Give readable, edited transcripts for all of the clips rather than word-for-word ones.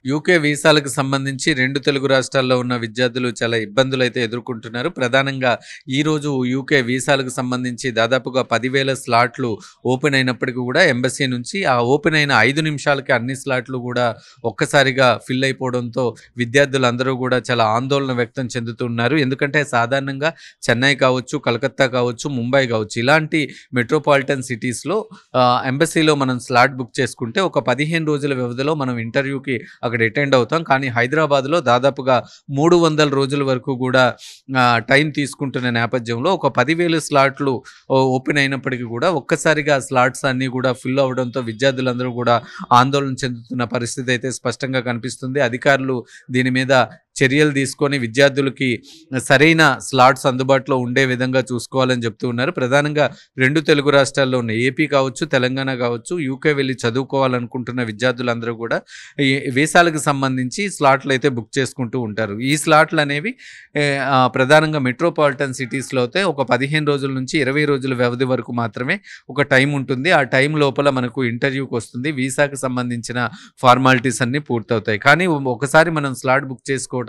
UK వీసాలకు సంబంధించి 2 తెలుగు రాష్ట్రాల్లో ఉన్న విద్యార్థులు చాలా ఇబ్బందులైతే ఎదుర్కొంటున్నారు. ప్రధానంగా ఈరోజు యూకే వీసాలకు సంబంధించి దాదాపుగా 10,000 స్లాట్లు ఓపెన్ అయినప్పటికీ కూడా ఎంబసీ నుంచి ఆ ఓపెన్ అయిన 5 నిమిషాలకి అన్ని స్లాట్లు కూడా ఒక్కసారిగా ఫిల్ అయిపోవడంతో విద్యార్థులందరూ కూడా చాలా ఆందోళన వ్యక్తం చెందుతున్నారు. ఎందుకంటే సాధారణంగా చెన్నై కావచ్చు, కలకత్తా కావచ్చు, ముంబై కావచ్చు ఇలాంటి మెట్రోపాలిటన్ సిటీస్‌లో ఎంబసీలో మనం స్లాట్ బుక్ చేసుకుంటే ఒక 15 రోజుల వ్యవధిలో మనం ఇంటర్వ్యూకి అక్కడ అటెండ్ అవుతాం. కానీ హైదరాబాద్‌లో దాదాపుగా 300 రోజుల వరకు కూడా టైం తీసుకుంటున్న నేపథ్యంలో ఒక 10,000 స్లాట్లు ఓపెన్ అయినప్పటికీ కూడా ఒక్కసారిగా స్లాట్స్ అన్నీ కూడా ఫిల్ అవ్వడంతో విద్యార్థులందరూ కూడా ఆందోళన చెందుతున్న పరిస్థితి అయితే స్పష్టంగా కనిపిస్తుంది. అధికారులు దీని మీద చర్యలు తీసుకొని విద్యార్థులకి సరైన స్లాట్స్ అందుబాటులో ఉండే విధంగా చూసుకోవాలని చెప్తూ ఉన్నారు. ప్రధానంగా 2 తెలుగు రాష్ట్రాల్లో ఉన్న ఏపీ కావచ్చు, తెలంగాణ కావచ్చు, యూకే వెళ్ళి చదువుకోవాలనుకుంటున్న విద్యార్థులందరూ కూడా ఈ వీసాలకు సంబంధించి స్లాట్లు అయితే బుక్ చేసుకుంటూ ఉంటారు. ఈ స్లాట్లు అనేవి ప్రధానంగా మెట్రోపాలిటన్ సిటీస్లో అయితే ఒక 15 రోజుల నుంచి 20 రోజుల వ్యవధి వరకు మాత్రమే ఒక టైం ఉంటుంది. ఆ టైం లోపల మనకు ఇంటర్వ్యూకి వస్తుంది. వీసాకి సంబంధించిన ఫార్మాలిటీస్ అన్నీ పూర్తవుతాయి. కానీ ఒకసారి మనం స్లాట్ బుక్ చేసుకోవడానికి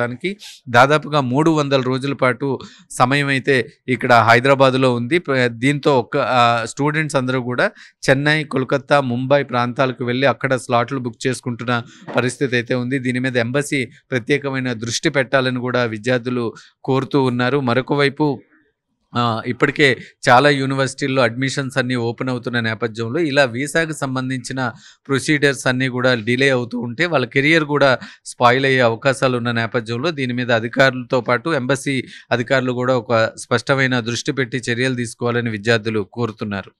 దాదాపుగా 300 రోజుల పాటు సమయం అయితే ఇక్కడ హైదరాబాద్లో ఉంది. దీంతో స్టూడెంట్స్ అందరూ కూడా చెన్నై, కోల్కతా, ముంబై ప్రాంతాలకు వెళ్ళి అక్కడ స్లాట్లు బుక్ చేసుకుంటున్న పరిస్థితి అయితే ఉంది. దీని మీద ఎంబసీ ప్రత్యేకమైన దృష్టి పెట్టాలని కూడా విద్యార్థులు కోరుతూ ఉన్నారు. మరొక వైపు ఇప్పటికే చాలా యూనివర్సిటీల్లో అడ్మిషన్స్ అన్నీ ఓపెన్ అవుతున్న నేపథ్యంలో ఇలా వీసాకి సంబంధించిన ప్రొసీజర్స్ అన్నీ కూడా డిలే అవుతూ ఉంటే వాళ్ళ కెరియర్ కూడా స్పాయిల్ అయ్యే అవకాశాలు ఉన్న నేపథ్యంలో దీని మీద అధికారులతో పాటు ఎంబసీ అధికారులు కూడా ఒక స్పష్టమైన దృష్టి పెట్టి చర్యలు తీసుకోవాలని విద్యార్థులు కోరుతున్నారు.